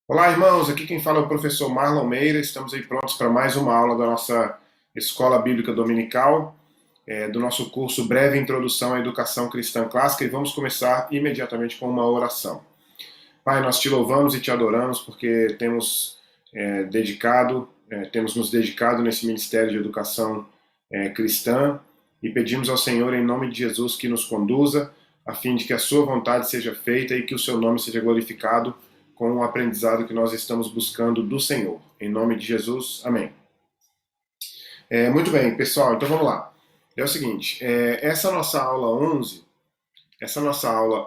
Olá, irmãos. Aqui quem fala é o professor Marlon Meira. Estamos aí prontos para mais uma aula da nossa Escola Bíblica Dominical, do nosso curso Breve Introdução à Educação Cristã Clássica, e vamos começar imediatamente com uma oração. Pai, nós te louvamos e te adoramos porque temos nos dedicado nesse ministério de educação cristã, e pedimos ao Senhor, em nome de Jesus, que nos conduza a fim de que a sua vontade seja feita e que o seu nome seja glorificado com o aprendizado que nós estamos buscando do Senhor. Em nome de Jesus, amém. Muito bem, pessoal, então vamos lá. É o seguinte, essa nossa aula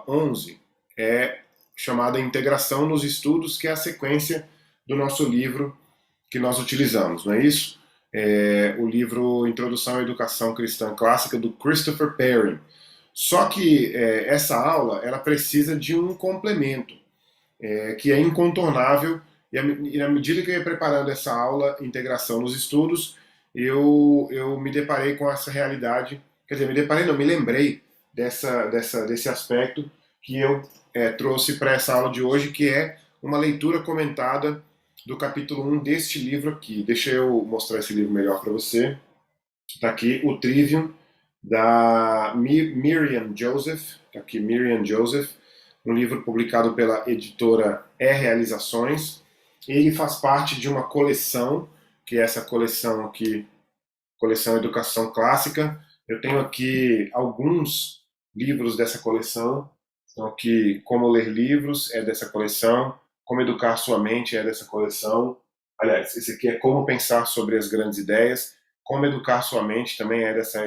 11 é chamada Integração nos Estudos, que é a sequência do nosso livro que nós utilizamos, não é isso? O livro Introdução à Educação Cristã Clássica, do Christopher Perry. Só que essa aula ela precisa de um complemento, que é incontornável, e na medida que eu ia preparando essa aula, Integração nos Estudos, eu me deparei com essa realidade, quer dizer, me deparei não, me lembrei desse aspecto que eu trouxe para essa aula de hoje, que é uma leitura comentada do capítulo 1 deste livro aqui. Deixa eu mostrar esse livro melhor para você. Está aqui o Trivium, da Miriam Joseph. Está aqui Miriam Joseph, um livro publicado pela editora Realizações. Ele faz parte de uma coleção, que é essa coleção aqui, coleção Educação Clássica. Eu tenho aqui alguns livros dessa coleção. Então aqui, Como Ler Livros é dessa coleção, Como Educar Sua Mente é dessa coleção. Aliás, esse aqui é Como Pensar sobre as Grandes Ideias. Como Educar Sua Mente também é dessa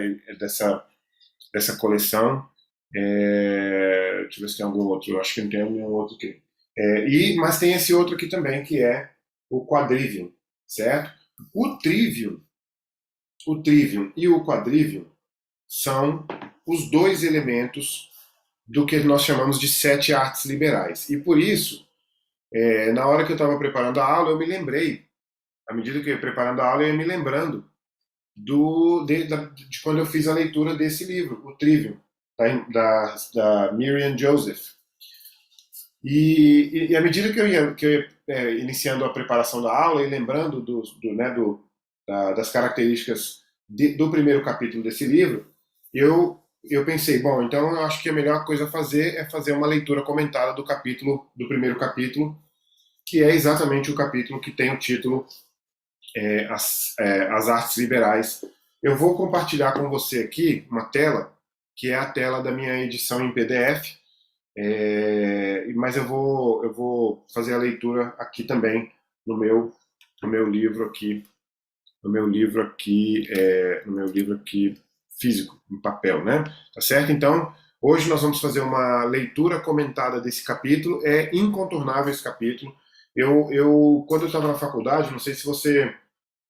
coleção. Deixa eu ver se tem algum outro. Eu acho que não tem nenhum outro aqui. Mas tem esse outro aqui também, que é o Quadrivium, certo? O Trivium, o Trivium e o Quadrivium são os dois elementos do que nós chamamos de sete artes liberais. E por isso, na hora que eu estava preparando a aula, eu me lembrei, à medida que eu ia preparando a aula, eu ia me lembrando de quando eu fiz a leitura desse livro, o Trivium, da Miriam Joseph. E à medida que eu ia iniciando a preparação da aula e lembrando das características do primeiro capítulo desse livro, eu pensei, bom, então eu acho que a melhor coisa a fazer é fazer uma leitura comentada do primeiro capítulo, que é exatamente o capítulo que tem o título as Artes Liberais. Eu vou compartilhar com você aqui uma tela, que é a tela da minha edição em PDF, mas eu vou fazer a leitura aqui também no meu livro aqui, no meu livro aqui físico, em papel, né? Tá certo? Então, hoje nós vamos fazer uma leitura comentada desse capítulo. É incontornável esse capítulo. Quando eu estava na faculdade, não sei se você,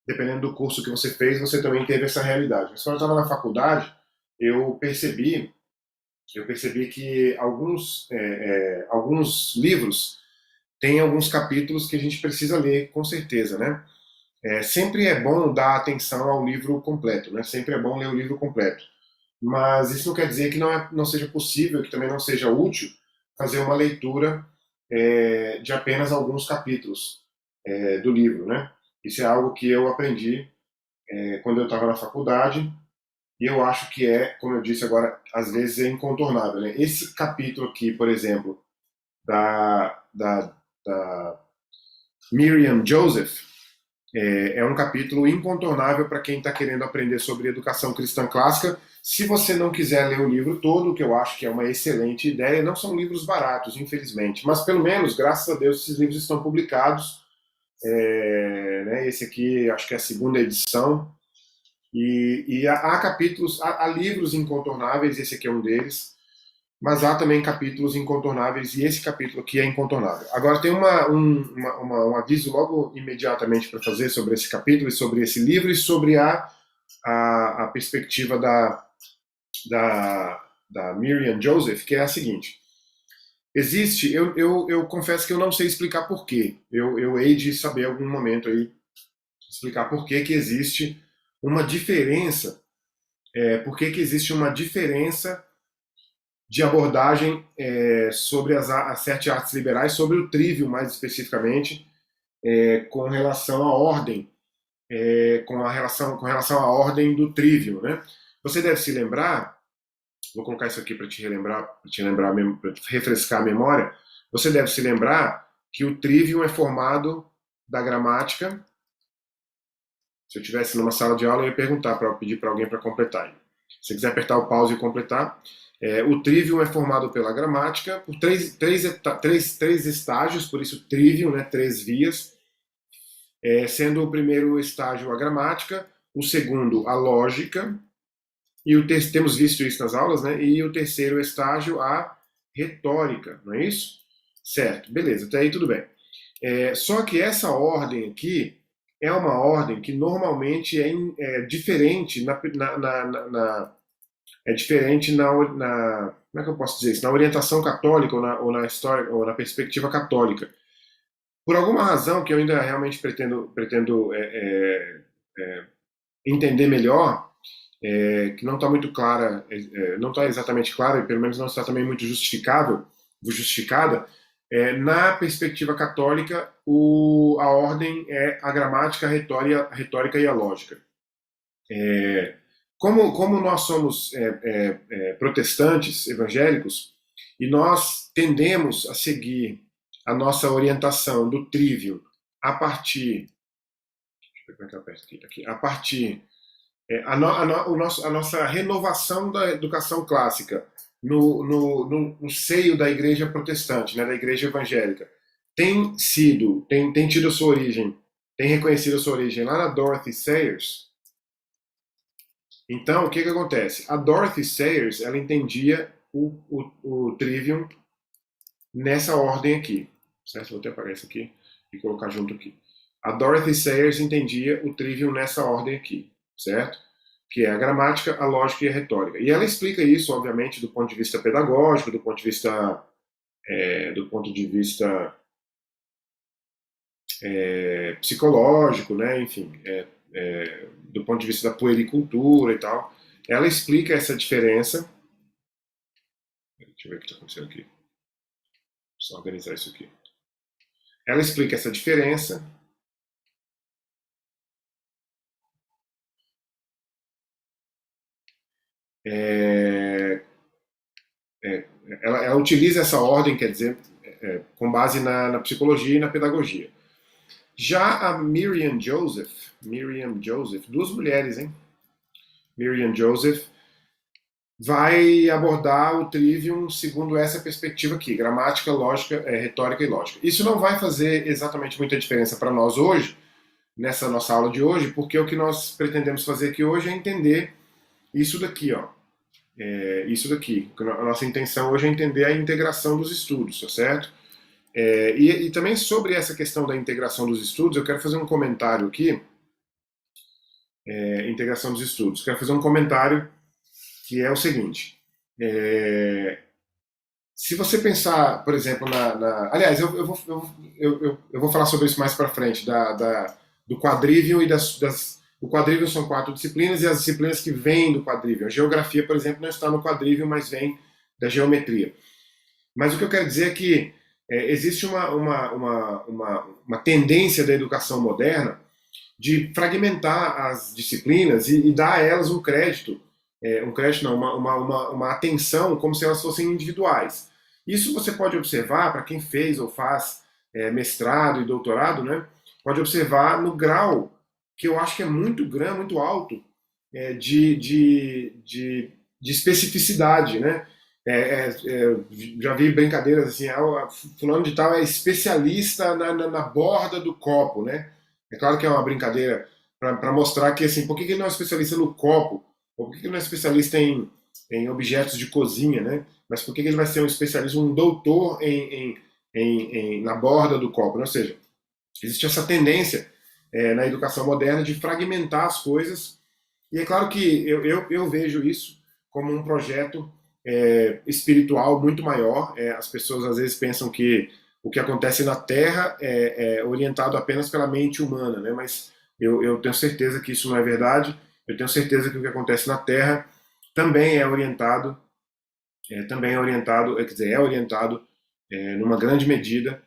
dependendo do curso que você fez, você também teve essa realidade. Mas quando eu estava na faculdade, eu percebi eu percebi que alguns livros têm alguns capítulos que a gente precisa ler com certeza, né? Sempre é bom dar atenção ao livro completo, né? Sempre é bom ler o livro completo. Mas isso não quer dizer que não seja possível, que também não seja útil fazer uma leitura de apenas alguns capítulos do livro, né? Isso é algo que eu aprendi quando eu estava na faculdade, e eu acho que como eu disse agora, às vezes é incontornável, né? Esse capítulo aqui, por exemplo, da Miriam Joseph, é um capítulo incontornável para quem está querendo aprender sobre educação cristã clássica. Se você não quiser ler o livro todo, que eu acho que é uma excelente ideia, não são livros baratos, infelizmente, mas pelo menos, graças a Deus, esses livros estão publicados. Né, esse aqui, acho que é a segunda edição, e há capítulos, há livros incontornáveis, esse aqui é um deles, mas há também capítulos incontornáveis, e esse capítulo aqui é incontornável. Agora, tem um aviso logo imediatamente para fazer sobre esse capítulo, e sobre esse livro, e sobre a perspectiva da Miriam Joseph, que é a seguinte. Eu confesso que eu não sei explicar porquê. Eu hei de saber em algum momento aí, explicar por que que existe uma diferença, por que que existe uma diferença de abordagem sobre as 7 artes liberais, sobre o trivium mais especificamente, com relação à ordem, com relação à ordem do trivium, né? Você deve se lembrar, vou colocar isso aqui para te relembrar, para refrescar a memória. Você deve se lembrar que o trivium é formado da gramática. Se eu estivesse numa sala de aula, eu ia perguntar, para pedir para alguém para completar. Se você quiser apertar o pause e completar, o trivium é formado pela gramática por três estágios, por isso trivium, né, 3 vias, sendo o primeiro estágio a gramática, o segundo a lógica, e temos visto isso nas aulas, né, e o terceiro estágio a retórica, não é isso? Certo, beleza, até aí tudo bem. Só que essa ordem aqui é uma ordem que normalmente é diferente é diferente como é que eu posso dizer isso? Na orientação católica ou na história ou na perspectiva católica. Por alguma razão que eu ainda realmente pretendo entender melhor, que não está muito clara, não está exatamente clara e pelo menos não está também muito justificada, na perspectiva católica, a ordem é a gramática, a retórica e a lógica. Como nós somos protestantes, evangélicos, e nós tendemos a seguir a nossa orientação do trivium a partir. Deixa eu ver como é que eu aperto aqui. A partir. A nossa renovação da educação clássica no seio da igreja protestante, né, da igreja evangélica, tem tido a sua origem, tem reconhecido a sua origem lá na Dorothy Sayers. Então, o que acontece? A Dorothy Sayers, ela entendia o trivium nessa ordem aqui. Certo? Vou até apagar isso aqui e colocar junto aqui. A Dorothy Sayers entendia o trivium nessa ordem aqui, certo? Que é a gramática, a lógica e a retórica. E ela explica isso, obviamente, do ponto de vista pedagógico, do ponto de vista psicológico, né? Enfim, do ponto de vista da puericultura e tal. Ela explica essa diferença. Deixa eu ver o que está acontecendo aqui. Só organizar isso aqui. Ela explica essa diferença. Ela utiliza essa ordem, quer dizer, com base na psicologia e na pedagogia. Já a Miriam Joseph, duas mulheres, hein? Miriam Joseph vai abordar o trivium segundo essa perspectiva aqui, gramática, lógica, retórica e lógica. Isso não vai fazer exatamente muita diferença para nós hoje, nessa nossa aula de hoje, porque o que nós pretendemos fazer aqui hoje é entender isso daqui, ó. Isso daqui. A nossa intenção hoje é entender a integração dos estudos, tá certo? E também sobre essa questão da integração dos estudos, eu quero fazer um comentário aqui. Integração dos estudos. Quero fazer um comentário que é o seguinte. Se você pensar, por exemplo, aliás, eu vou falar sobre isso mais para frente, do quadrivium e o quadrivium são 4 disciplinas e as disciplinas que vêm do quadrivium. A geografia, por exemplo, não está no quadrivium, mas vem da geometria. Mas o que eu quero dizer é que existe uma tendência da educação moderna de fragmentar as disciplinas e dar a elas um crédito não, uma atenção como se elas fossem individuais. Isso você pode observar, para quem fez ou faz mestrado e doutorado, né, pode observar no grau, que eu acho que é muito grande, muito alto, de especificidade, né? Já vi brincadeiras assim, fulano de tal é especialista na borda do copo, né? É claro que é uma brincadeira para mostrar que, assim, por que ele não é especialista no copo? Ou por que ele não é especialista em objetos de cozinha, né? Mas por que ele vai ser um especialista, um doutor na borda do copo? Né? Ou seja, existe essa tendência na educação moderna de fragmentar as coisas. E é claro que eu vejo isso como um projeto espiritual muito maior. As pessoas às vezes pensam que o que acontece na Terra é orientado apenas pela mente humana, né? Mas eu tenho certeza que isso não é verdade. Eu tenho certeza que o que acontece na Terra também é orientado também é orientado, quer dizer, é orientado numa grande medida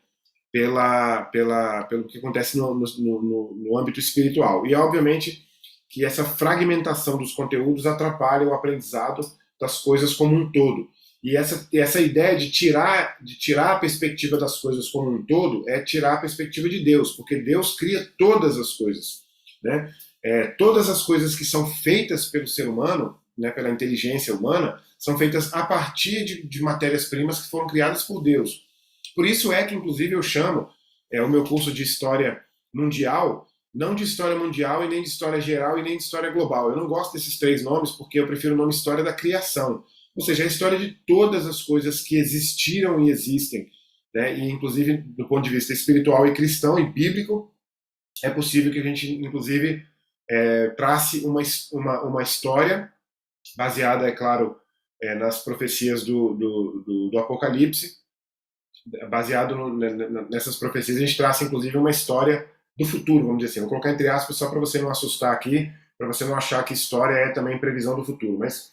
pelo que acontece no âmbito espiritual. E, obviamente, que essa fragmentação dos conteúdos atrapalha o aprendizado das coisas como um todo. E essa ideia de tirar a perspectiva das coisas como um todo é tirar a perspectiva de Deus, porque Deus cria todas as coisas. Né? Todas as coisas que são feitas pelo ser humano, né, pela inteligência humana, são feitas a partir de matérias-primas que foram criadas por Deus. Por isso é que, inclusive, eu chamo o meu curso de História Mundial, não de História Mundial e nem de História Geral e nem de História Global. Eu não gosto desses três nomes porque eu prefiro o nome História da Criação. Ou seja, a história de todas as coisas que existiram e existem. Né? E, inclusive, do ponto de vista espiritual e cristão e bíblico, é possível que a gente, inclusive, trace uma história baseada, é claro, nas profecias do Apocalipse. Baseado nessas profecias, a gente traça, inclusive, uma história do futuro, vamos dizer assim. Vou colocar entre aspas só para você não assustar aqui, para você não achar que história é também previsão do futuro. Mas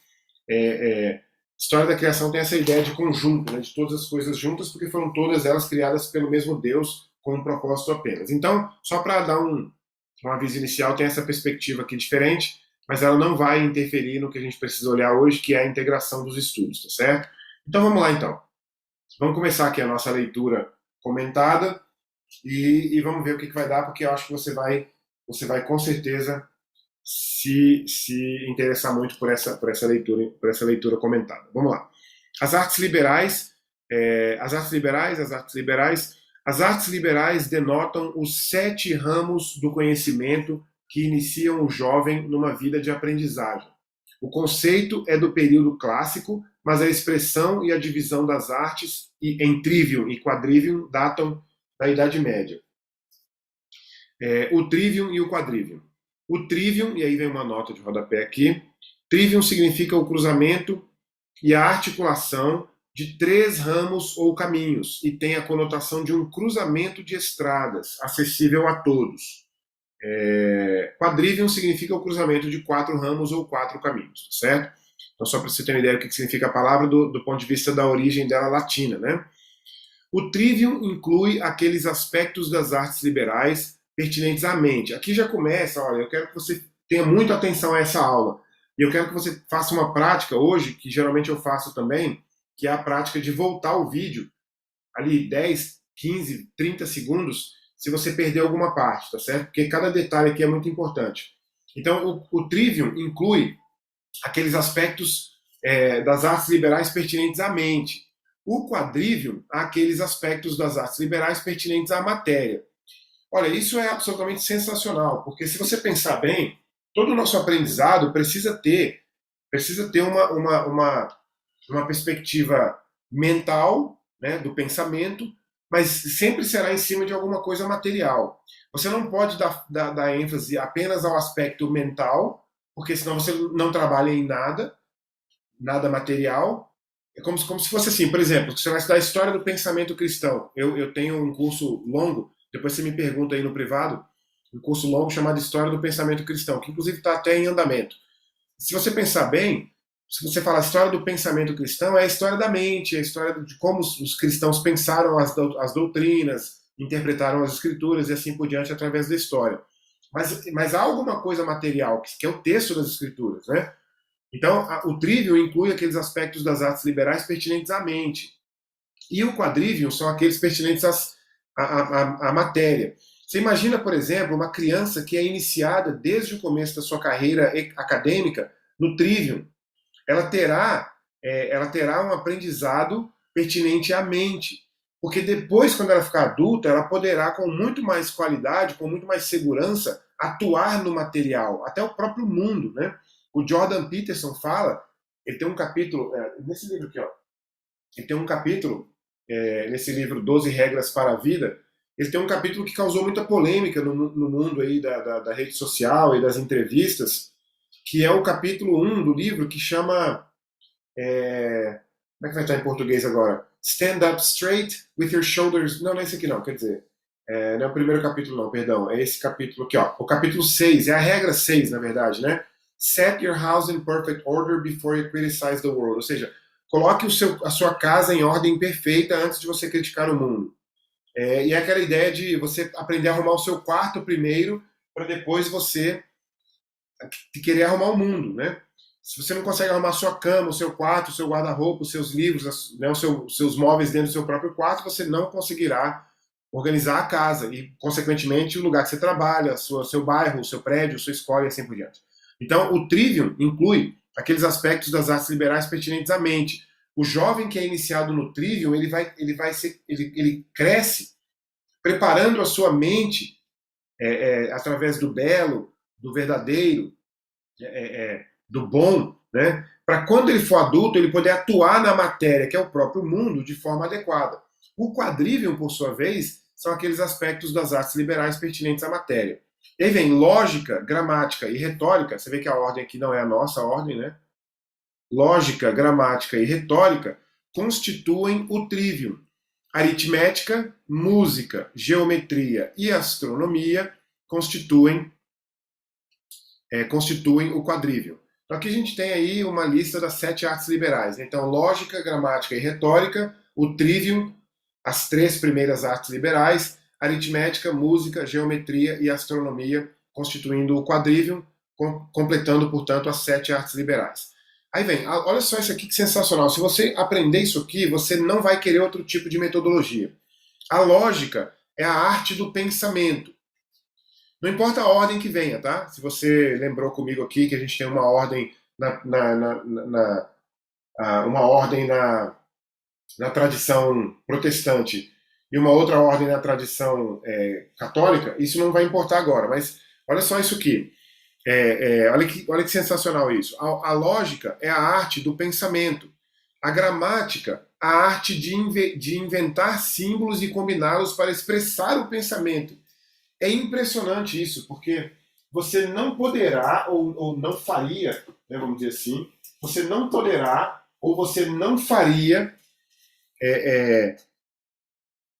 história da criação tem essa ideia de conjunto, né, de todas as coisas juntas, porque foram todas elas criadas pelo mesmo Deus com um propósito apenas. Então, só para dar um aviso inicial, tem essa perspectiva aqui diferente, mas ela não vai interferir no que a gente precisa olhar hoje, que é a integração dos estudos, tá certo? Então vamos lá então. Vamos começar aqui a nossa leitura comentada e vamos ver o que vai dar, porque eu acho que você vai com certeza se interessar muito por essa leitura comentada. Vamos lá. As artes liberais, as artes liberais denotam os 7 ramos do conhecimento que iniciam o jovem numa vida de aprendizagem. O conceito é do período clássico, mas a expressão e a divisão das artes em trivium e quadrivium datam da Idade Média. O trivium e o quadrivium. O trivium, e aí vem uma nota de rodapé aqui, trivium significa o cruzamento e a articulação de 3 ramos ou caminhos, e tem a conotação de um cruzamento de estradas, acessível a todos. Quadrivium significa o cruzamento de 4 ramos ou 4 caminhos, certo? Então, só para você ter uma ideia do que significa a palavra do ponto de vista da origem dela latina, né? O trivium inclui aqueles aspectos das artes liberais pertinentes à mente. Aqui já começa, olha, eu quero que você tenha muita atenção a essa aula. E eu quero que você faça uma prática hoje, que geralmente eu faço também, que é a prática de voltar o vídeo, ali 10, 15, 30 segundos, se você perder alguma parte, tá certo? Porque cada detalhe aqui é muito importante. Então, o trivium inclui aqueles aspectos das artes liberais pertinentes à mente. O quadrivium, aqueles aspectos das artes liberais pertinentes à matéria. Olha, isso é absolutamente sensacional, porque se você pensar bem, todo o nosso aprendizado precisa ter uma perspectiva mental, né, do pensamento, mas sempre será em cima de alguma coisa material. Você não pode dar ênfase apenas ao aspecto mental, porque senão você não trabalha em nada material. É como se fosse assim, por exemplo, você vai estudar a história do pensamento cristão. Eu tenho um curso longo, depois você me pergunta aí no privado, um curso longo chamado História do Pensamento Cristão, que inclusive está até em andamento. Se você pensar bem, se você falar a história do pensamento cristão, é a história da mente, é a história de como os cristãos pensaram as doutrinas, interpretaram as escrituras e assim por diante através da história. Mas há alguma coisa material, que é o texto das escrituras, né? Então, o trivium inclui aqueles aspectos das artes liberais pertinentes à mente. E o quadrivium são aqueles pertinentes à matéria. Você imagina, por exemplo, uma criança que é iniciada desde o começo da sua carreira acadêmica no trivium. Ela terá um aprendizado pertinente à mente. Porque depois, quando ela ficar adulta, ela poderá, com muito mais qualidade, com muito mais segurança, atuar no material, até o próprio mundo, né? O Jordan Peterson fala, ele tem um capítulo, nesse livro aqui, ó, ele tem um capítulo, nesse livro 12 Regras para a Vida, ele tem um capítulo que causou muita polêmica no mundo aí da rede social e das entrevistas, que é o capítulo 1 do livro, que chama, como é que vai estar em português agora? Stand up straight with your shoulders, não é esse aqui não, quer dizer, não é o primeiro capítulo não, perdão, é esse capítulo aqui, ó, o capítulo 6, é a regra 6, na verdade, né? Set your house in perfect order before you criticize the world. Ou seja, coloque a sua casa em ordem perfeita antes de você criticar o mundo. E é aquela ideia de você aprender a arrumar o seu quarto primeiro, para depois você querer arrumar o mundo, né? Se você não consegue arrumar a sua cama, o seu quarto, o seu guarda-roupa, os seus livros, né, os seus móveis dentro do seu próprio quarto, você não conseguirá organizar a casa e, consequentemente, o lugar que você trabalha, seu bairro, o seu prédio, sua escola e assim por diante. Então, o Trivium inclui aqueles aspectos das artes liberais pertinentes à mente. O jovem que é iniciado no Trivium, ele cresce preparando a sua mente através do belo, do verdadeiro, do bom, né? Para quando ele for adulto, ele poder atuar na matéria, que é o próprio mundo, de forma adequada. O quadrivium, por sua vez, são aqueles aspectos das artes liberais pertinentes à matéria. E aí vem lógica, gramática e retórica. Você vê que a ordem aqui não é a nossa ordem, né? Lógica, gramática e retórica constituem o trivium. Aritmética, música, geometria e astronomia constituem o quadrivium. Então aqui a gente tem aí uma lista das 7 artes liberais. Então, lógica, gramática e retórica, o trivium, as 3 primeiras artes liberais, aritmética, música, geometria e astronomia, constituindo o quadrivium, completando, portanto, as 7 artes liberais. Aí vem, olha só isso aqui que sensacional. Se você aprender isso aqui, você não vai querer outro tipo de metodologia. A lógica é a arte do pensamento. Não importa a ordem que venha, tá? Se você lembrou comigo aqui que a gente tem uma ordem uma ordem na tradição protestante e uma outra ordem na tradição católica, isso não vai importar agora. Mas olha só isso aqui. Olha que sensacional isso. A lógica é a arte do pensamento. A gramática, a arte de inventar símbolos e combiná-los para expressar o pensamento. É impressionante isso, porque você não poderá, ou não faria, né, vamos dizer assim, você não poderá, ou você não faria,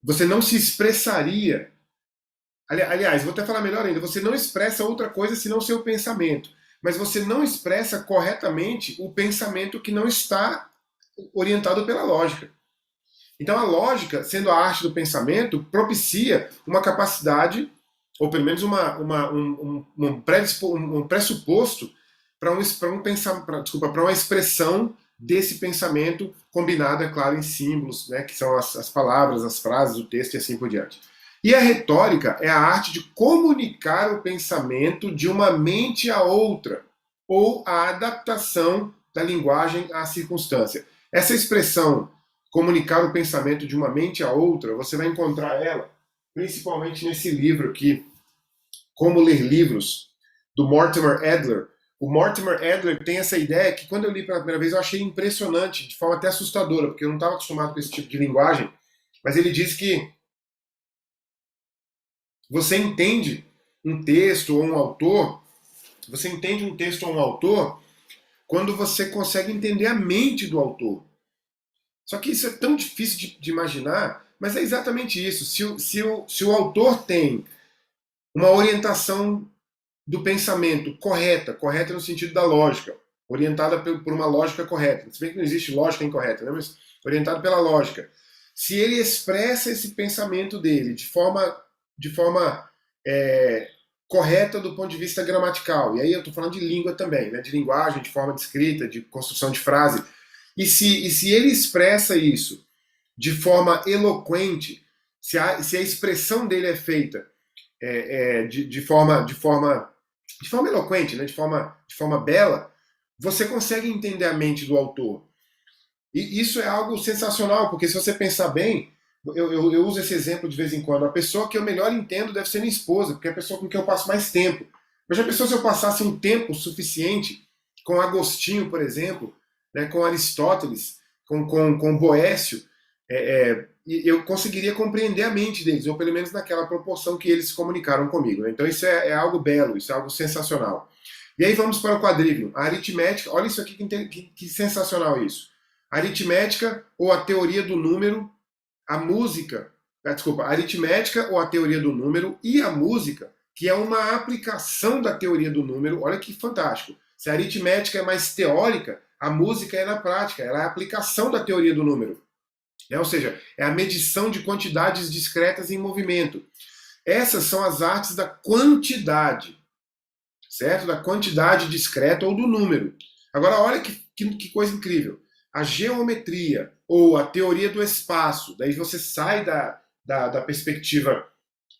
você não se expressaria. Aliás, vou até falar melhor ainda, você não expressa outra coisa senão o seu pensamento. Mas você não expressa corretamente o pensamento que não está orientado pela lógica. Então a lógica, sendo a arte do pensamento, propicia uma capacidade, ou pelo menos um pressuposto para uma expressão desse pensamento combinado, é claro, em símbolos, né, que são as palavras, as frases, o texto e assim por diante. E a retórica é a arte de comunicar o pensamento de uma mente a outra, ou a adaptação da linguagem à circunstância. Essa expressão, comunicar o pensamento de uma mente a outra, você vai encontrar ela principalmente nesse livro aqui, Como Ler Livros, do Mortimer Adler. O Mortimer Adler tem essa ideia que, quando eu li pela primeira vez, eu achei impressionante, de forma até assustadora, porque eu não estava acostumado com esse tipo de linguagem, mas ele diz que você entende um texto ou um autor, quando você consegue entender a mente do autor. Só que isso é tão difícil de imaginar, mas é exatamente isso. Se o autor tem uma orientação do pensamento correta no sentido da lógica, orientada por uma lógica correta, se bem que não existe lógica incorreta, né? Mas orientado pela lógica. Se ele expressa esse pensamento dele de forma correta do ponto de vista gramatical, e aí eu estou falando de língua também, né? De linguagem, de forma de escrita, de construção de frase, e se ele expressa isso de forma eloquente, se a expressão dele é feita de forma eloquente, né, de forma bela, você consegue entender a mente do autor. E isso é algo sensacional, porque se você pensar bem, eu uso esse exemplo de vez em quando, a pessoa que eu melhor entendo deve ser minha esposa, porque é a pessoa com quem eu passo mais tempo. Mas já pensou se eu passasse um tempo suficiente com Agostinho, por exemplo, né, com Aristóteles, com Boécio, eu conseguiria compreender a mente deles, ou pelo menos naquela proporção que eles se comunicaram comigo. Né? Então isso é algo belo, isso é algo sensacional. E aí vamos para o quadrivium. A aritmética, olha isso aqui que sensacional isso. A aritmética ou a teoria do número, a aritmética ou a teoria do número e a música, que é uma aplicação da teoria do número, olha que fantástico, Se a aritmética é mais teórica, a música é na prática, ela é a aplicação da teoria do número. Né? Ou seja, é a medição de quantidades discretas em movimento. Essas são as artes da quantidade, certo? Da quantidade discreta ou do número. Agora, olha que coisa incrível. A geometria, ou a teoria do espaço, daí você sai da perspectiva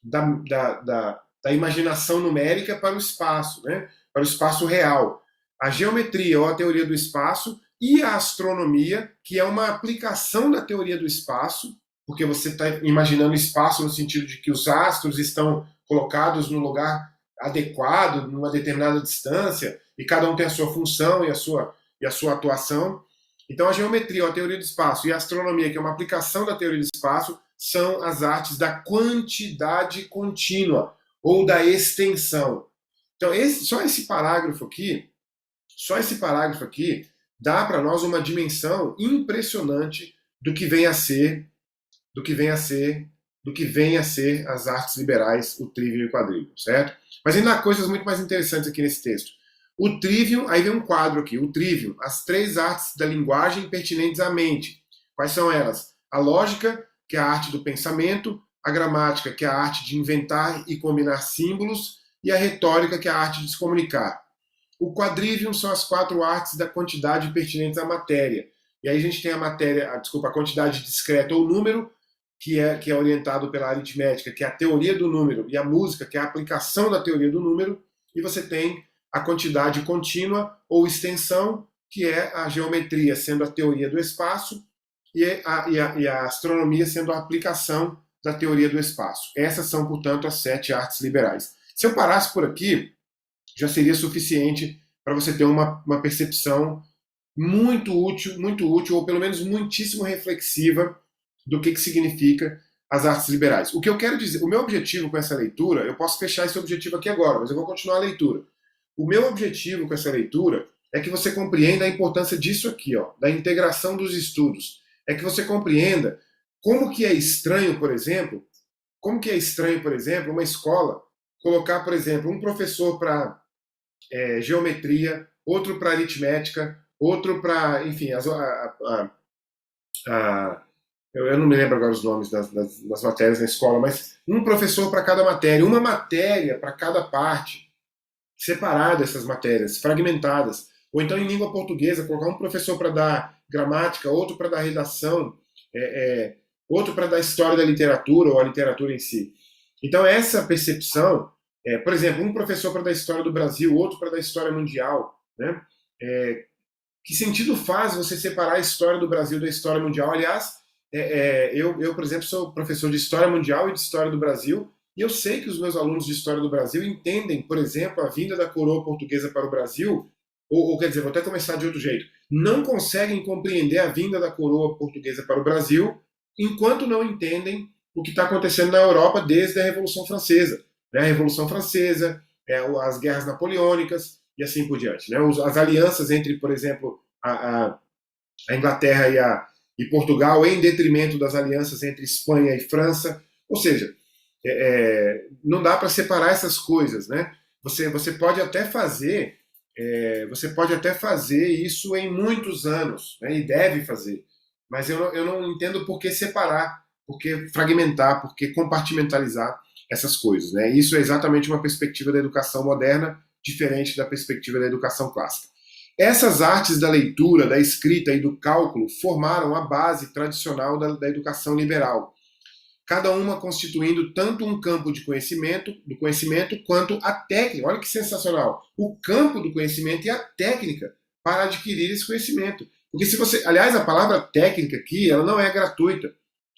da imaginação numérica para o espaço, né? Para o espaço real. A geometria, ou a teoria do espaço, e a astronomia, que é uma aplicação da teoria do espaço, porque você está imaginando espaço no sentido de que os astros estão colocados no lugar adequado, numa determinada distância, e cada um tem a sua função e a sua atuação. Então a geometria, a teoria do espaço, e a astronomia, que é uma aplicação da teoria do espaço, são as artes da quantidade contínua, ou da extensão. Então só esse parágrafo aqui, dá para nós uma dimensão impressionante do que vem a ser as artes liberais, o trivium e o quadrivium, certo? Mas ainda há coisas muito mais interessantes aqui nesse texto. O trivium, aí vem um quadro aqui, o trivium, as três artes da linguagem pertinentes à mente. Quais são elas? A lógica, que é a arte do pensamento, a gramática, que é a arte de inventar e combinar símbolos, e a retórica, que é a arte de se comunicar. O quadrivium são as quatro artes da quantidade pertinentes à matéria. E aí a gente tem a quantidade discreta ou número, que é orientado pela aritmética, que é a teoria do número, e a música, que é a aplicação da teoria do número, e você tem a quantidade contínua ou extensão, que é a geometria sendo a teoria do espaço, e a astronomia sendo a aplicação da teoria do espaço. Essas são, portanto, as 7 artes liberais. Se eu parasse por aqui, já seria suficiente para você ter uma percepção muito útil, ou pelo menos muitíssimo reflexiva do que significa as artes liberais. O que eu quero dizer, o meu objetivo com essa leitura, eu posso fechar esse objetivo aqui agora, mas eu vou continuar a leitura. O meu objetivo com essa leitura é que você compreenda a importância disso aqui, ó, da integração dos estudos. É que você compreenda como que é estranho, por exemplo, uma escola colocar, por exemplo, um professor para geometria, outro para aritmética, outro para, enfim, eu não me lembro agora os nomes das matérias na escola, mas um professor para cada matéria, uma matéria para cada parte, separado essas matérias, fragmentadas. Ou então em língua portuguesa, colocar um professor para dar gramática, outro para dar redação, outro para dar história da literatura ou a literatura em si. Então essa percepção, por exemplo, um professor para dar história do Brasil, outro para dar história mundial, né? Que sentido faz você separar a história do Brasil da história mundial? Aliás, eu, por exemplo, sou professor de história mundial e de história do Brasil, e eu sei que os meus alunos de história do Brasil entendem, por exemplo, a vinda da coroa portuguesa para o Brasil, ou quer dizer, vou até começar de outro jeito, não conseguem compreender a vinda da coroa portuguesa para o Brasil enquanto não entendem o que está acontecendo na Europa desde a Revolução Francesa. Né? A Revolução Francesa, as guerras napoleônicas e assim por diante. Né? As alianças entre, por exemplo, a Inglaterra e Portugal, em detrimento das alianças entre Espanha e França. Ou seja, não dá para separar essas coisas, né? Você pode até fazer isso em muitos anos, né? E deve fazer, mas eu não entendo por que separar, por que fragmentar, por que compartimentalizar essas coisas, né? Isso é exatamente uma perspectiva da educação moderna, diferente da perspectiva da educação clássica. Essas artes da leitura, da escrita e do cálculo formaram a base tradicional da educação liberal, cada uma constituindo tanto um campo do conhecimento, quanto a técnica. Olha que sensacional! O campo do conhecimento e a técnica para adquirir esse conhecimento. Porque aliás, a palavra técnica aqui, ela não é gratuita.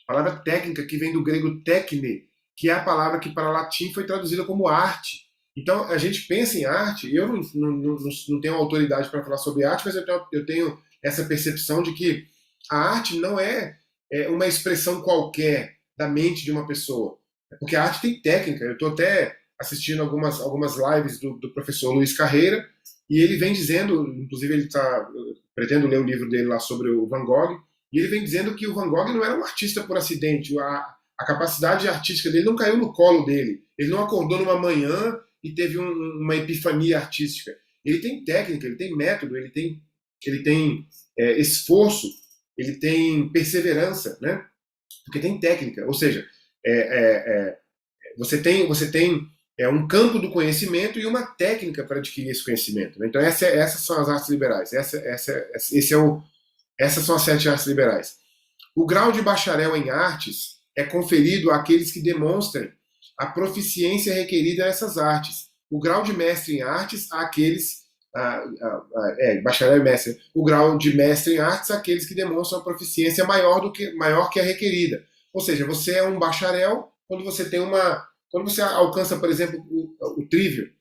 A palavra técnica que vem do grego técne, que é a palavra que para latim foi traduzida como arte. Então, a gente pensa em arte, eu não tenho autoridade para falar sobre arte, mas eu tenho essa percepção de que a arte não é uma expressão qualquer da mente de uma pessoa. Porque a arte tem técnica. Eu estou até assistindo algumas lives do professor Luiz Carreira, e ele vem dizendo, inclusive pretendo ler o livro dele lá sobre o Van Gogh, e ele vem dizendo que o Van Gogh não era um artista por acidente, a capacidade artística dele não caiu no colo dele, ele não acordou numa manhã e teve uma epifania artística. ele tem técnica, ele tem método, ele tem esforço, ele tem perseverança, né? Porque tem técnica, ou seja, é, é, é, você tem um campo do conhecimento e uma técnica para adquirir esse conhecimento, né? Então essas são as artes liberais, essas são as 7 artes liberais. O grau de bacharel em artes é conferido àqueles que demonstrem a proficiência requerida nessas artes. O grau de mestre em artes àqueles bacharel e mestre. O grau de mestre em artes àqueles que demonstram a proficiência maior que a requerida. Ou seja, você é um bacharel quando você alcança, por exemplo, o trívio,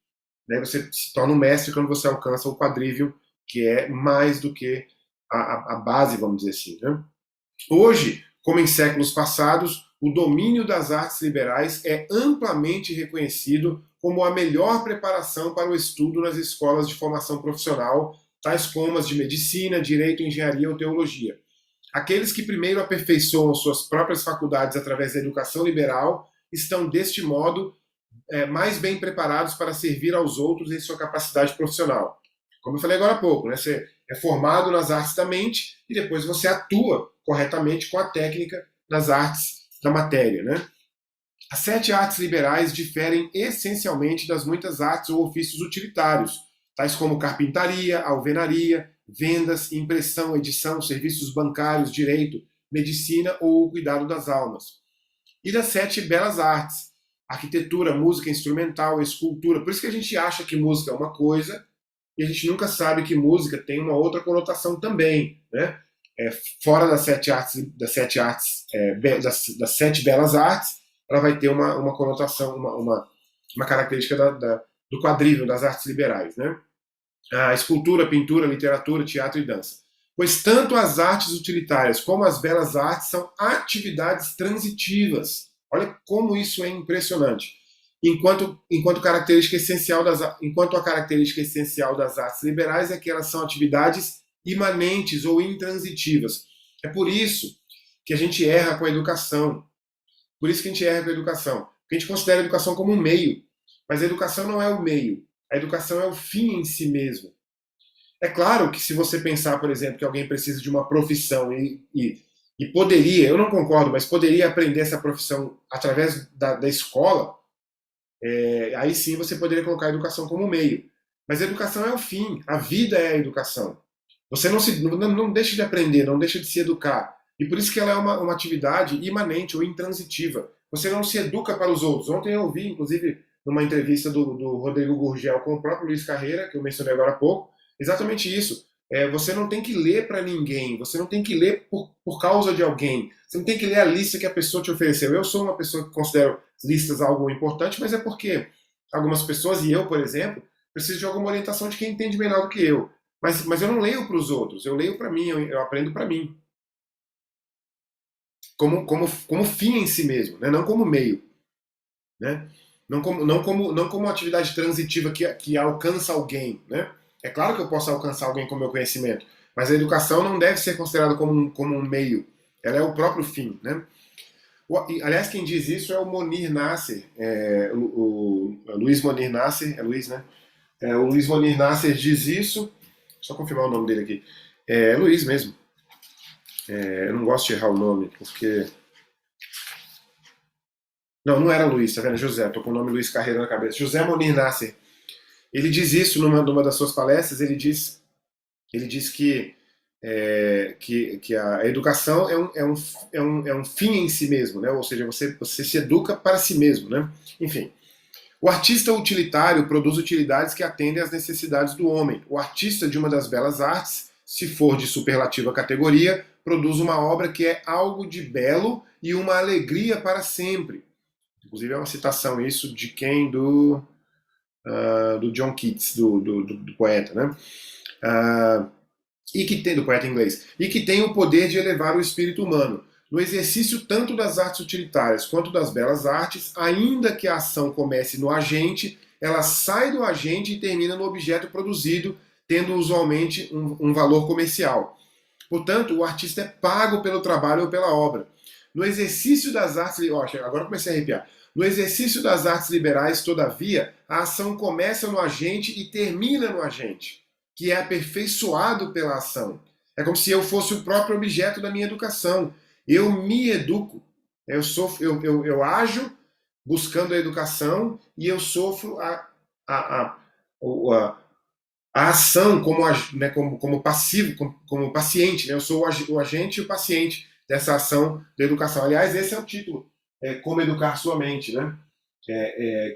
né? Você se torna um mestre quando você alcança o quadrívio, que é mais do que a base, vamos dizer assim, né? Hoje, como em séculos passados, o domínio das artes liberais é amplamente reconhecido como a melhor preparação para o estudo nas escolas de formação profissional, tais como as de medicina, direito, engenharia ou teologia. Aqueles que primeiro aperfeiçoam suas próprias faculdades através da educação liberal estão, deste modo, mais bem preparados para servir aos outros em sua capacidade profissional. Como eu falei agora há pouco, né? Você é formado nas artes da mente e depois você atua corretamente com a técnica nas artes da matéria, né? As 7 artes liberais diferem essencialmente das muitas artes ou ofícios utilitários, tais como carpintaria, alvenaria, vendas, impressão, edição, serviços bancários, direito, medicina ou o cuidado das almas. E das 7 belas artes, arquitetura, música instrumental, escultura. Por isso que a gente acha que música é uma coisa e a gente nunca sabe que música tem uma outra conotação também, né? Fora das 7 belas artes, ela vai ter uma conotação, uma característica do quadrívio das artes liberais, né? A escultura, pintura, literatura, teatro e dança. Pois tanto as artes utilitárias como as belas artes são atividades transitivas. Olha como isso é impressionante. Enquanto a característica essencial das artes liberais é que elas são atividades imanentes ou intransitivas. É por isso que a gente erra com a educação. Por isso que a gente erra com a educação. Porque a gente considera a educação como um meio. Mas a educação não é o meio. A educação é o fim em si mesmo. É claro que se você pensar, por exemplo, que alguém precisa de uma profissão e poderia, eu não concordo, mas poderia aprender essa profissão através da escola, aí sim você poderia colocar a educação como meio. Mas a educação é o fim, a vida é a educação. Você não deixa de aprender, não deixa de se educar. E por isso que ela é uma atividade imanente ou intransitiva. Você não se educa para os outros. Ontem eu ouvi, inclusive, numa entrevista do Rodrigo Gurgel com o próprio Luiz Carreira, que eu mencionei agora há pouco, exatamente isso. Você não tem que ler para ninguém, você não tem que ler por causa de alguém, você não tem que ler a lista que a pessoa te ofereceu. Eu sou uma pessoa que considero listas algo importante, mas é porque algumas pessoas, e eu, por exemplo, preciso de alguma orientação de quem entende melhor do que eu. Mas eu não leio para os outros, eu leio para mim, eu aprendo para mim. Como fim em si mesmo, né? Não como meio. Né? Não como atividade transitiva que alcança alguém. Né? É claro que eu posso alcançar alguém com o meu conhecimento, mas a educação não deve ser considerada como um meio. Ela é o próprio fim. Né? Aliás, quem diz isso é o Monir Nasser, o Luiz Monir Nasser, é Luiz, né? O Luiz Monir Nasser diz isso, só confirmar o nome dele aqui. É Luiz mesmo. Eu não gosto de errar o nome, porque. Não, não era Luiz, tá vendo? José, tô com o nome Luiz Carreira na cabeça. José Monir Nasser. Ele diz isso numa das suas palestras, ele diz que a educação é um fim em si mesmo, né? Ou seja, você se educa para si mesmo. Né? Enfim, o artista utilitário produz utilidades que atendem às necessidades do homem. O artista de uma das belas artes, se for de superlativa categoria, produz uma obra que é algo de belo e uma alegria para sempre. Inclusive é uma citação isso de quem? Do John Keats, do poeta, né? E que tem, do poeta inglês, e que tem o poder de elevar o espírito humano. No exercício tanto das artes utilitárias quanto das belas artes, ainda que a ação comece no agente, ela sai do agente e termina no objeto produzido, tendo usualmente um valor comercial. Portanto, o artista é pago pelo trabalho ou pela obra. No exercício das artes, agora comecei a arrepiar. No exercício das artes liberais, todavia, a ação começa no agente e termina no agente, que é aperfeiçoado pela ação. É como se eu fosse o próprio objeto da minha educação. Eu me educo. Eu ajo buscando a educação e eu sofro a, a, a ação como, né, como passivo, como paciente. Né? Eu sou o agente e o paciente dessa ação da educação. Aliás, esse é o título, Como Educar Sua Mente, né?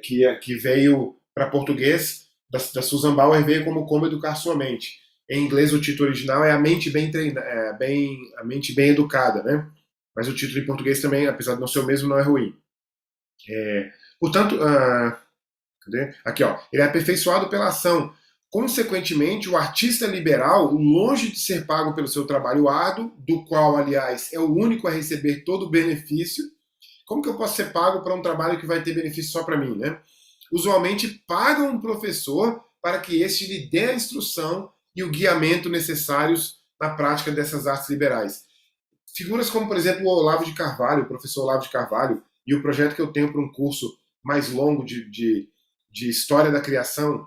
Que veio para português, da Susan Bauer, veio como Educar Sua Mente. Em inglês, o título original é A Mente Bem Treinada, A Mente Bem Educada, né? Mas o título em português também, apesar de não ser o mesmo, não é ruim. Portanto, cadê? Aqui, ó, ele é aperfeiçoado pela ação. Consequentemente, o artista liberal, longe de ser pago pelo seu trabalho árduo, do qual, aliás, é o único a receber todo o benefício. Como que eu posso ser pago para um trabalho que vai ter benefício só para mim, né? Usualmente pagam um professor para que este lhe dê a instrução e o guiamento necessários na prática dessas artes liberais. Figuras como, por exemplo, o Olavo de Carvalho, o professor Olavo de Carvalho, e o projeto que eu tenho para um curso mais longo de História da Criação,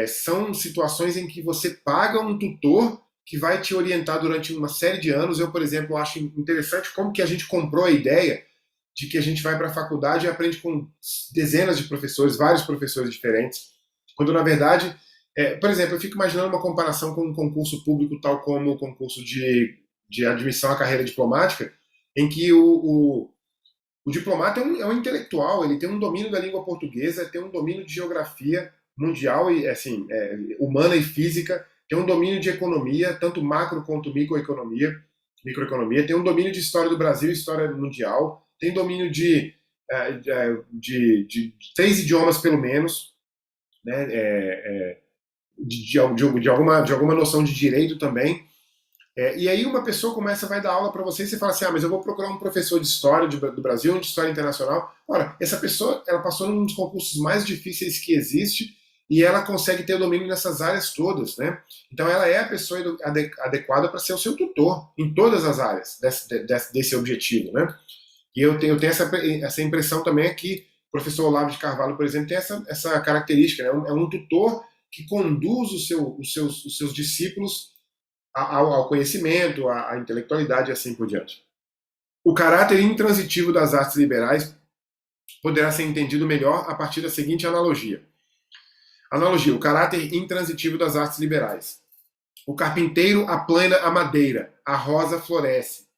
são situações em que você paga um tutor que vai te orientar durante uma série de anos. Eu, por exemplo, acho interessante como que a gente comprou a ideia de que a gente vai para a faculdade e aprende com dezenas de professores, vários professores diferentes, quando na verdade, por exemplo, eu fico imaginando uma comparação com um concurso público tal como o concurso de admissão à carreira diplomática, em que o diplomata é um intelectual, ele tem um domínio da língua portuguesa, tem um domínio de geografia mundial e assim, humana e física, tem um domínio de economia, tanto macro quanto microeconomia, tem um domínio de história do Brasil, história mundial, tem domínio de 3 idiomas pelo menos, né, de alguma noção de direito também. E aí uma pessoa vai dar aula para você e você fala assim, mas eu vou procurar um professor de história do Brasil, de história internacional. Ora, essa pessoa, ela passou num dos concursos mais difíceis que existe e ela consegue ter o domínio nessas áreas todas, né? Então ela é a pessoa adequada para ser o seu tutor em todas as áreas desse objetivo, né? E eu tenho essa impressão também aqui, o professor Olavo de Carvalho, por exemplo, tem essa característica, né? É um tutor que conduz os seus discípulos ao conhecimento, à intelectualidade e assim por diante. O caráter intransitivo das artes liberais poderá ser entendido melhor a partir da seguinte analogia. Analogia, o caráter intransitivo das artes liberais. O carpinteiro aplana a madeira, a rosa floresce.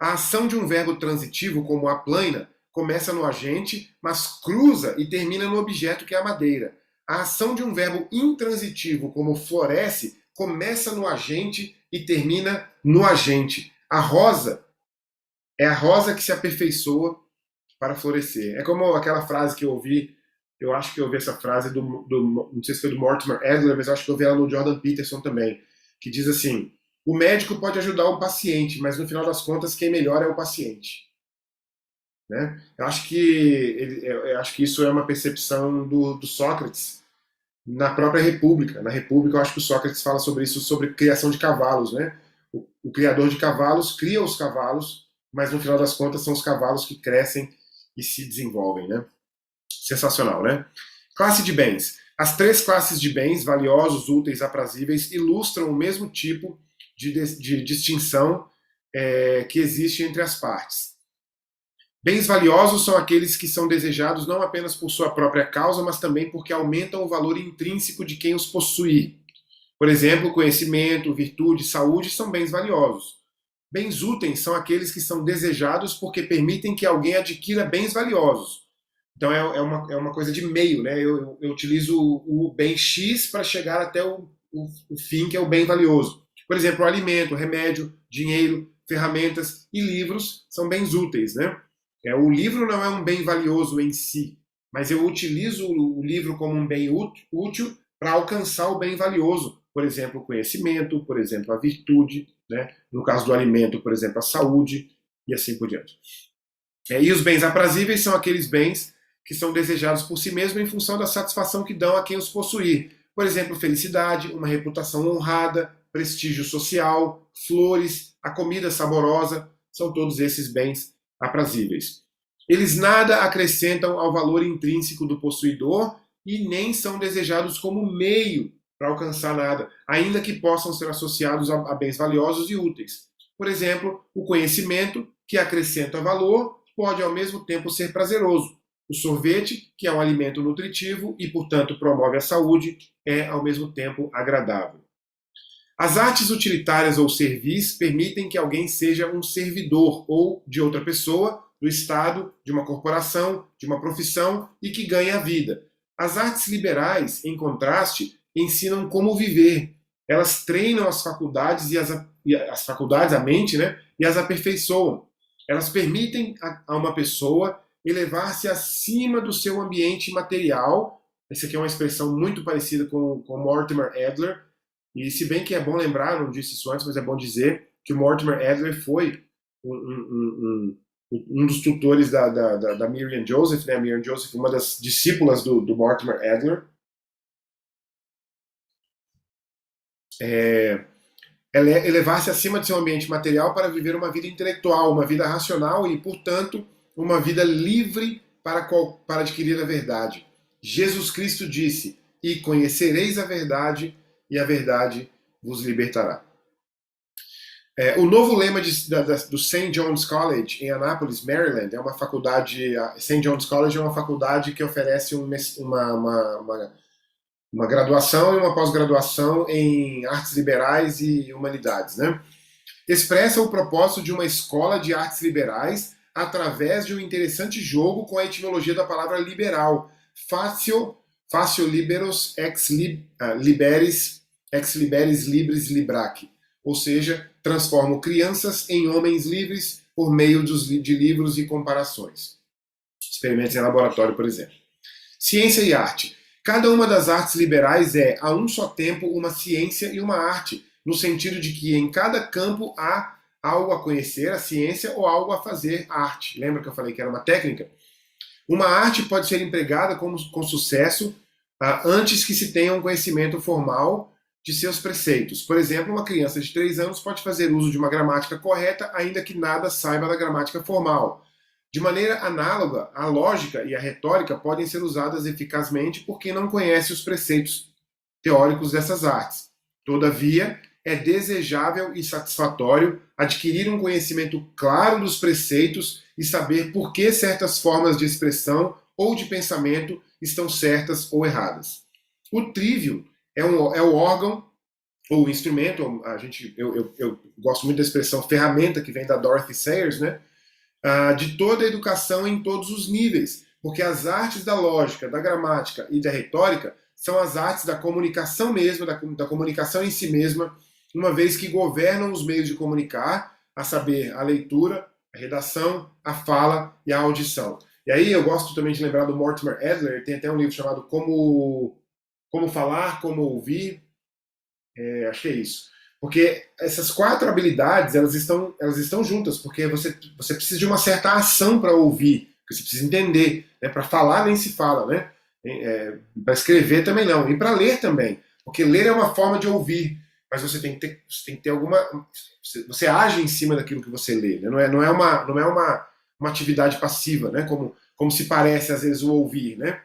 A ação de um verbo transitivo, como aplana, começa no agente, mas cruza e termina no objeto que é a madeira. A ação de um verbo intransitivo, como floresce, começa no agente e termina no agente. A rosa é a rosa que se aperfeiçoa para florescer. É como aquela frase que eu ouvi, eu acho que eu ouvi essa frase não sei se foi do Mortimer Adler, mas eu acho que eu ouvi ela no Jordan Peterson também, que diz assim, o médico pode ajudar o paciente, mas no final das contas quem melhora é o paciente. Né? Eu acho que isso é uma percepção do Sócrates na própria República. Na República, eu acho que o Sócrates fala sobre isso, sobre criação de cavalos, né? O criador de cavalos cria os cavalos, mas no final das contas são os cavalos que crescem e se desenvolvem, né? Sensacional, né? Classe de bens. As 3 classes de bens, valiosos, úteis, aprazíveis, ilustram o mesmo tipo de distinção que existe entre as partes. Bens valiosos são aqueles que são desejados não apenas por sua própria causa, mas também porque aumentam o valor intrínseco de quem os possui. Por exemplo, conhecimento, virtude, saúde são bens valiosos. Bens úteis são aqueles que são desejados porque permitem que alguém adquira bens valiosos. Então é uma coisa de meio, né? Eu utilizo o bem X para chegar até o fim, que é o bem valioso. Por exemplo, o alimento, o remédio, dinheiro, ferramentas e livros são bens úteis, né? O livro não é um bem valioso em si, mas eu utilizo o livro como um bem útil para alcançar o bem valioso. Por exemplo, o conhecimento, por exemplo, a virtude, né? No caso do alimento, por exemplo, a saúde e assim por diante. E os bens aprazíveis são aqueles bens que são desejados por si mesmo em função da satisfação que dão a quem os possuir. Por exemplo, felicidade, uma reputação honrada, prestígio social, flores, a comida saborosa, são todos esses bens aprazíveis. Eles nada acrescentam ao valor intrínseco do possuidor e nem são desejados como meio para alcançar nada, ainda que possam ser associados a bens valiosos e úteis. Por exemplo, o conhecimento, que acrescenta valor, pode ao mesmo tempo ser prazeroso. O sorvete, que é um alimento nutritivo e, portanto, promove a saúde, é ao mesmo tempo agradável. As artes utilitárias ou servis permitem que alguém seja um servidor ou de outra pessoa, do Estado, de uma corporação, de uma profissão e que ganhe a vida. As artes liberais, em contraste, ensinam como viver. Elas treinam as faculdades as faculdades, a mente, né, e as aperfeiçoam. Elas permitem a uma pessoa elevar-se acima do seu ambiente material. Essa aqui é uma expressão muito parecida com Mortimer Adler. E se bem que é bom lembrar, não disse isso antes, mas é bom dizer que o Mortimer Adler foi um dos tutores da Miriam Joseph, né? A Miriam Joseph, uma das discípulas do Mortimer Adler. Elevar-se acima de seu ambiente material para viver uma vida intelectual, uma vida racional e, portanto, uma vida livre para adquirir a verdade. Jesus Cristo disse: "E conhecereis a verdade, e a verdade vos libertará." O novo lema do St. John's College, em Annapolis, Maryland, é uma faculdade. St. John's College é uma faculdade que oferece uma graduação e uma pós-graduação em artes liberais e humanidades, né? Expressa o propósito de uma escola de artes liberais através de um interessante jogo com a etimologia da palavra liberal. Facio liberos ex liberis libris libraque. Ou seja, transformo crianças em homens livres por meio de livros e comparações. Experimentos em laboratório, por exemplo. Ciência e arte. Cada uma das artes liberais é, a um só tempo, uma ciência e uma arte, no sentido de que em cada campo há algo a conhecer, a ciência, ou algo a fazer, a arte. Lembra que eu falei que era uma técnica? Uma arte pode ser empregada com sucesso antes que se tenha um conhecimento formal de seus preceitos. Por exemplo, uma criança de 3 anos pode fazer uso de uma gramática correta, ainda que nada saiba da gramática formal. De maneira análoga, a lógica e a retórica podem ser usadas eficazmente por quem não conhece os preceitos teóricos dessas artes. Todavia, é desejável e satisfatório adquirir um conhecimento claro dos preceitos e saber por que certas formas de expressão ou de pensamento estão certas ou erradas. O trivium é o órgão ou o instrumento, eu gosto muito da expressão ferramenta, que vem da Dorothy Sayers, né? De toda a educação em todos os níveis, porque as artes da lógica, da gramática e da retórica são as artes da comunicação mesmo, da comunicação em si mesma, uma vez que governam os meios de comunicar, a saber, a leitura, a redação, a fala e a audição. E aí eu gosto também de lembrar do Mortimer Adler, tem até um livro chamado Como Falar, Como Ouvir, acho que é isso. Porque essas 4 habilidades, elas estão juntas, porque você precisa de uma certa ação para ouvir, você precisa entender, né? Para falar nem se fala, né? Para escrever também não, e para ler também, porque ler é uma forma de ouvir, mas você tem que ter alguma, você age em cima daquilo que você lê, né? Não é uma atividade passiva, né? Como se parece às vezes o ouvir, né?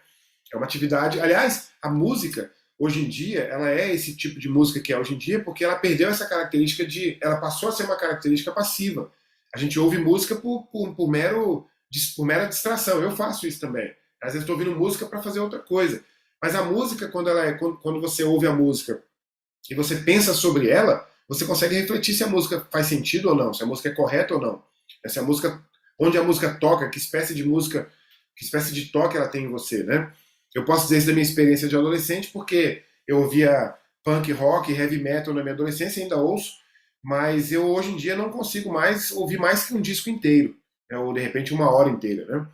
É uma atividade, aliás, a música hoje em dia, ela é esse tipo de música que é hoje em dia, porque ela perdeu essa característica ela passou a ser uma característica passiva. A gente ouve música por mera distração. Eu faço isso também. Às vezes estou ouvindo música para fazer outra coisa. Mas a música, quando você ouve a música e você pensa sobre ela, você consegue refletir se a música faz sentido ou não, se a música é correta ou não. Se a música, onde a música toca, que espécie de música, que espécie de toque ela tem em você, né? Eu posso dizer isso da minha experiência de adolescente, porque eu ouvia punk rock, heavy metal na minha adolescência, ainda ouço, mas eu hoje em dia não consigo mais ouvir mais que um disco inteiro, né, ou de repente uma hora inteira. Né?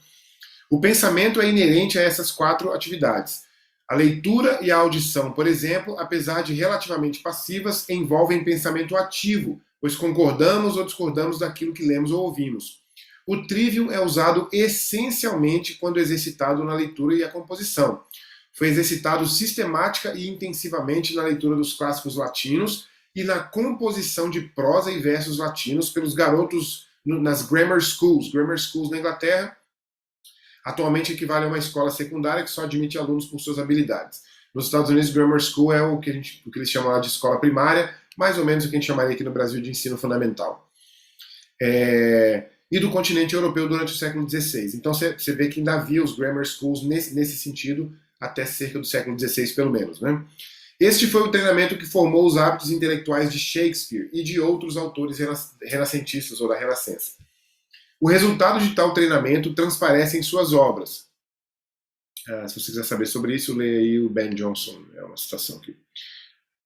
O pensamento é inerente a essas 4 atividades. A leitura e a audição, por exemplo, apesar de relativamente passivas, envolvem pensamento ativo, pois concordamos ou discordamos daquilo que lemos ou ouvimos. O trivium é usado essencialmente quando exercitado na leitura e a composição. Foi exercitado sistemática e intensivamente na leitura dos clássicos latinos e na composição de prosa e versos latinos pelos garotos nas grammar schools na Inglaterra Atualmente equivale a uma escola secundária que só admite alunos por suas habilidades. Nos Estados Unidos, Grammar School é o que eles chamam lá de escola primária, mais ou menos o que a gente chamaria aqui no Brasil de ensino fundamental. E do continente europeu durante o século XVI. Então você vê que ainda havia os grammar schools nesse sentido até cerca do século XVI, pelo menos. Né? Este foi o treinamento que formou os hábitos intelectuais de Shakespeare e de outros autores renascentistas ou da Renascença. O resultado de tal treinamento transparece em suas obras. Se você quiser saber sobre isso, leia aí o Ben Jonson, é uma citação aqui.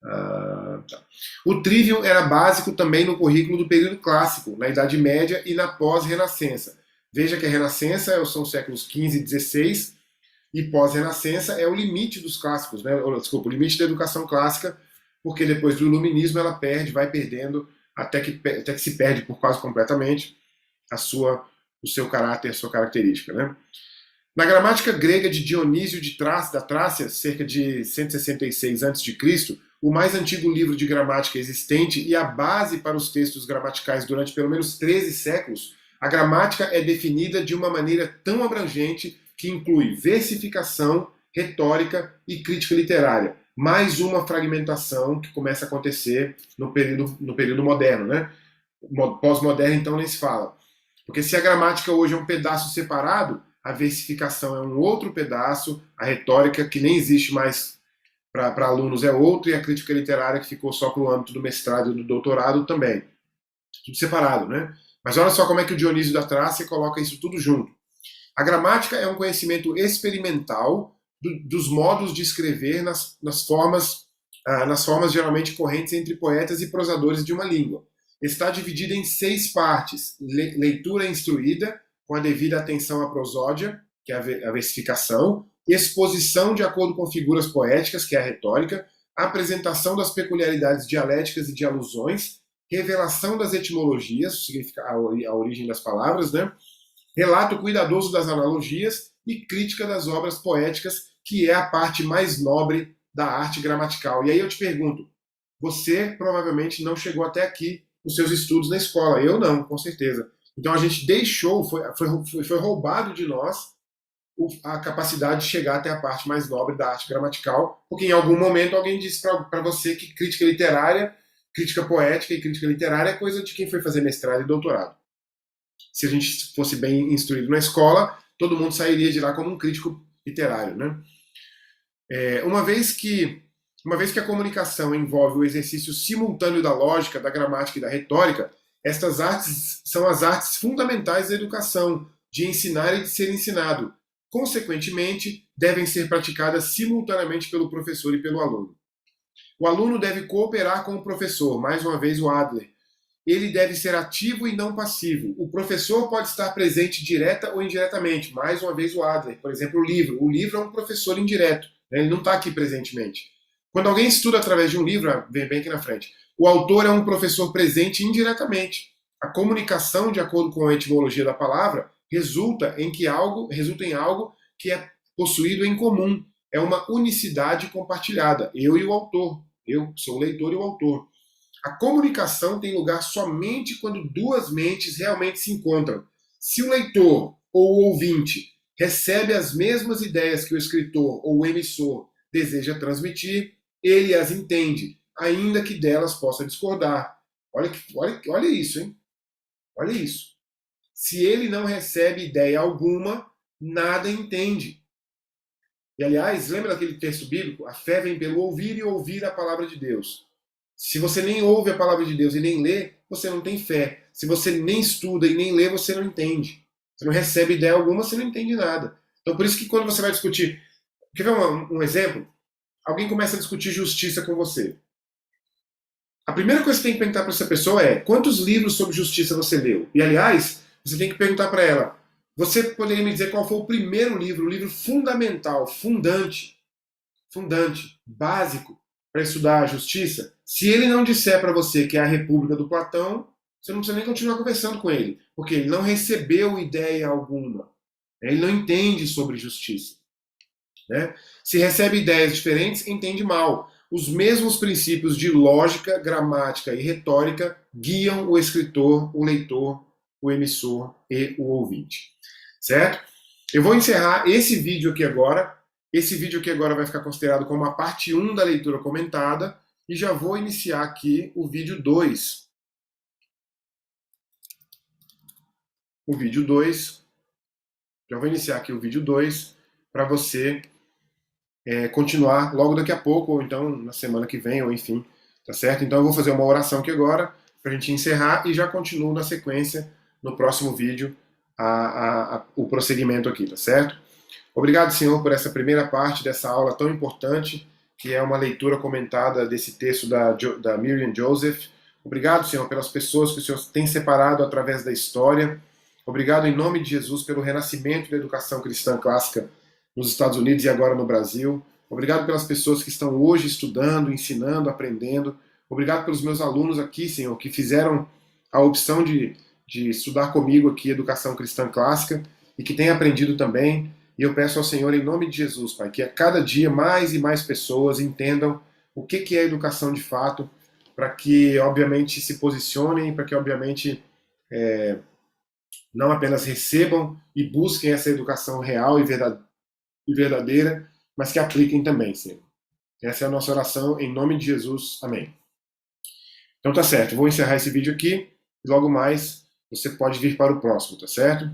Tá. O trivium era básico também no currículo do período clássico, na Idade Média e na pós-Renascença. Veja que a Renascença são os séculos XV e XVI, e pós-Renascença é o limite dos clássicos, né? Desculpa, o limite da educação clássica, porque depois do Iluminismo ela vai perdendo, até que se perde por quase completamente o seu caráter, a sua característica. Né? Na gramática grega de Dionísio da Trácia, cerca de 166 a.C., o mais antigo livro de gramática existente e a base para os textos gramaticais durante pelo menos 13 séculos, a gramática é definida de uma maneira tão abrangente que inclui versificação, retórica e crítica literária. Mais uma fragmentação que começa a acontecer no período moderno. Né? Pós-moderno, então, nem se fala. Porque se a gramática hoje é um pedaço separado, a versificação é um outro pedaço, a retórica, que nem existe mais para alunos, é outro, e a crítica literária, que ficou só para o âmbito do mestrado e do doutorado, também. Tudo separado, né? Mas olha só como é que o Dionísio da Trácia coloca isso tudo junto. A gramática é um conhecimento experimental dos modos de escrever nas formas geralmente correntes entre poetas e prosadores de uma língua. Está dividida em 6 partes: leitura instruída, com a devida atenção à prosódia, que é a versificação, exposição de acordo com figuras poéticas, que é a retórica, apresentação das peculiaridades dialéticas e de alusões, revelação das etimologias, significa a origem das palavras, né? Relato cuidadoso das analogias e crítica das obras poéticas, que é a parte mais nobre da arte gramatical. E aí eu te pergunto, você provavelmente não chegou até aqui nos seus estudos na escola, eu não, com certeza. Então a gente deixou, foi roubado de nós a capacidade de chegar até a parte mais nobre da arte gramatical, porque em algum momento alguém disse para você que crítica literária, crítica poética e crítica literária é coisa de quem foi fazer mestrado e doutorado. Se a gente fosse bem instruído na escola, todo mundo sairia de lá como um crítico literário. Né? Uma vez que a comunicação envolve o exercício simultâneo da lógica, da gramática e da retórica, estas artes são as artes fundamentais da educação, de ensinar e de ser ensinado. Consequentemente, devem ser praticadas simultaneamente pelo professor e pelo aluno. O aluno deve cooperar com o professor, mais uma vez o Adler. Ele deve ser ativo e não passivo. O professor pode estar presente direta ou indiretamente, mais uma vez o Adler. Por exemplo, o livro. O livro é um professor indireto, né? Ele não está aqui presentemente. Quando alguém estuda através de um livro, vem bem aqui na frente, o autor é um professor presente indiretamente. A comunicação, de acordo com a etimologia da palavra, resulta em algo que é possuído em comum. É uma unicidade compartilhada. Eu e o autor. Eu sou o leitor e o autor. A comunicação tem lugar somente quando duas mentes realmente se encontram. Se o leitor ou o ouvinte recebe as mesmas ideias que o escritor ou o emissor deseja transmitir, ele as entende, ainda que delas possa discordar. Olha isso, hein? Olha isso. Se ele não recebe ideia alguma, nada entende. E, aliás, lembra daquele texto bíblico? A fé vem pelo ouvir e ouvir a palavra de Deus. Se você nem ouve a palavra de Deus e nem lê, você não tem fé. Se você nem estuda e nem lê, você não entende. Você não recebe ideia alguma, você não entende nada. Então, por isso que quando você vai discutir... Quer ver um exemplo? Alguém começa a discutir justiça com você. A primeira coisa que você tem que perguntar para essa pessoa é: quantos livros sobre justiça você leu? E, aliás, você tem que perguntar para ela: você poderia me dizer qual foi o primeiro livro, o livro fundamental, fundante, básico, para estudar a justiça? Se ele não disser para você que é a República do Platão, você não precisa nem continuar conversando com ele, porque ele não recebeu ideia alguma. Ele não entende sobre justiça. Né? Se recebe ideias diferentes, entende mal. Os mesmos princípios de lógica, gramática e retórica guiam o escritor, o leitor, o emissor e o ouvinte. Certo? Eu vou encerrar esse vídeo aqui agora. Esse vídeo aqui agora vai ficar considerado como a parte 1 da leitura comentada e já vou iniciar aqui o vídeo 2. O vídeo 2. Já vou iniciar aqui o vídeo 2 para você continuar logo daqui a pouco, ou então na semana que vem, ou enfim, tá certo? Então eu vou fazer uma oração aqui agora para a gente encerrar e já continuo na sequência no próximo vídeo o prosseguimento aqui, tá certo? Obrigado, Senhor, por essa primeira parte dessa aula tão importante, que é uma leitura comentada desse texto da Miriam Joseph. Obrigado, Senhor, pelas pessoas que o Senhor tem separado através da história. Obrigado, em nome de Jesus, pelo renascimento da educação cristã clássica nos Estados Unidos e agora no Brasil. Obrigado pelas pessoas que estão hoje estudando, ensinando, aprendendo. Obrigado pelos meus alunos aqui, Senhor, que fizeram a opção de estudar comigo aqui educação cristã clássica e que têm aprendido também. E eu peço ao Senhor, em nome de Jesus, Pai, que a cada dia mais e mais pessoas entendam o que é educação de fato, para que, obviamente, se posicionem, para que, obviamente, não apenas recebam e busquem essa educação real e verdadeira, mas que apliquem também, Senhor. Essa é a nossa oração, em nome de Jesus. Amém. Então tá certo, vou encerrar esse vídeo aqui e logo mais você pode vir para o próximo, tá certo?